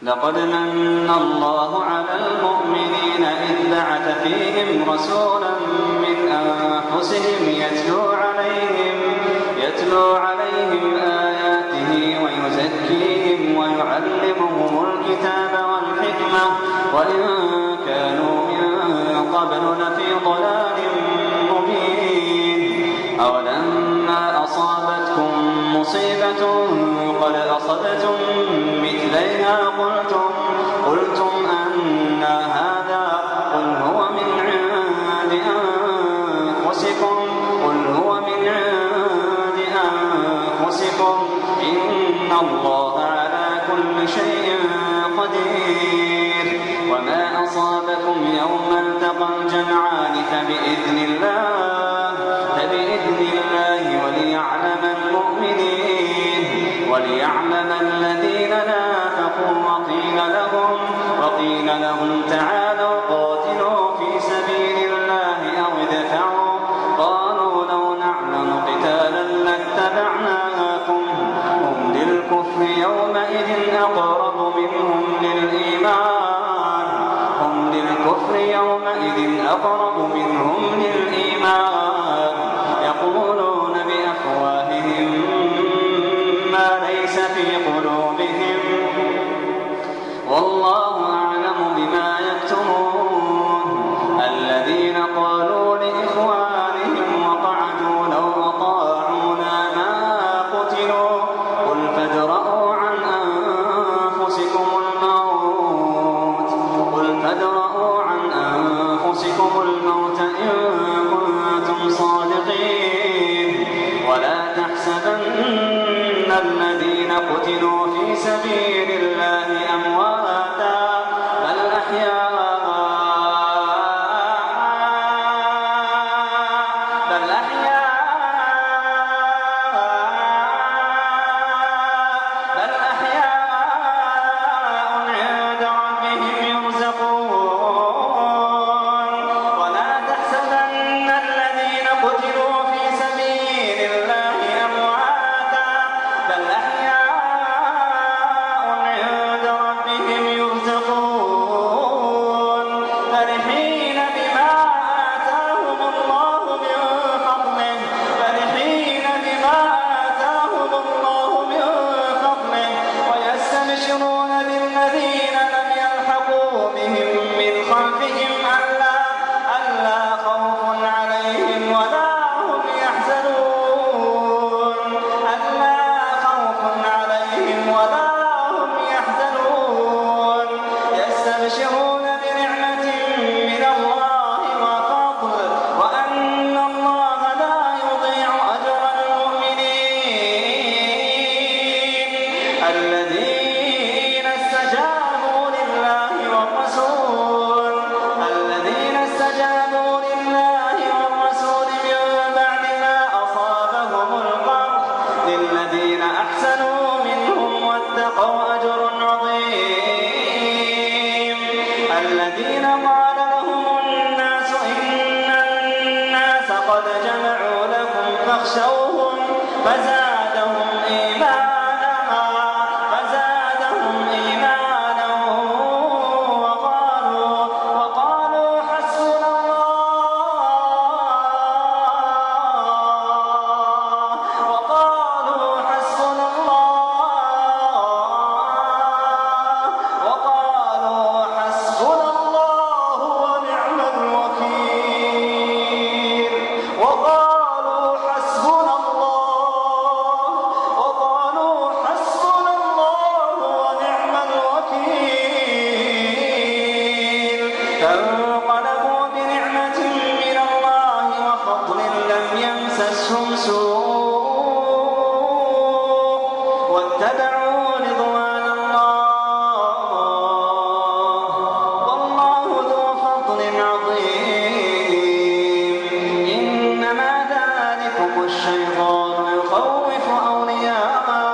لقد من الله على المؤمنين إذ بعث فيهم رسولا من أنفسهم يتلو عليهم آياته ويزكيهم ويعلمهم الكتاب والحكمة وإن كانوا من قبل لفي ضلال مبين. أولما أصابتكم مصيبة قد أصبتم مثليها قلتم أنى هذا قل هو من عند أنفسكم إن الله على كل شيء قدير. وما أصابكم يوم التقى الجمعان فبإذن الله وليعلم الذين نافقوا وقيل لهم تعالوا قاتلوا في سبيل الله أو ادفعوا قالوا لو نعلم قتالا لاتبعناكم هم للكفر يومئذ أقرب منهم للإيمان يقولون بأفواههم ما ليس في قلوبهم والله أعلم بما يكتمون. الذين قالوا لإخوانهم وقعدوا لو أطاعونا ما قتلوا قل فادرءوا عن أنفسكم الموت إن كنتم صادقين. ولا تحسبن الذين قتلوا في سبيل الله أمواتا بل أحياء عند ربهم يرزقون. ولا تحسبن الذين قتلوا في سبيل الله أمواتا بل أحياء عند ربهم يرزقون فرحين بما آتاهم الله من فضله ويستبشرون بالذين لم يلحقوا بهم من خلفهم ألا خوف عليهم ولا هم يحزنون يستبشرون بنعمة من الله وفضل وأن الله لا يضيع أجر المؤمنين. الذين استجابوا لله والرسول من بعد ما أصابهم القرح للذين أحسنوا منهم واتقوا أجر عظيم. الذين قال لهم الناس إن الناس قد جمعوا لكم فاخشوهم فزادهم إيمانا وقالوا حسبنا الله ونعم الوكيل. فانقلبوا بنعمة من الله وفضل لم يمسسهم سوء واتبعوا رضوان الله والله ذو فضل عظيم. إنما ذلكم الشيطان يخوف أولياءه.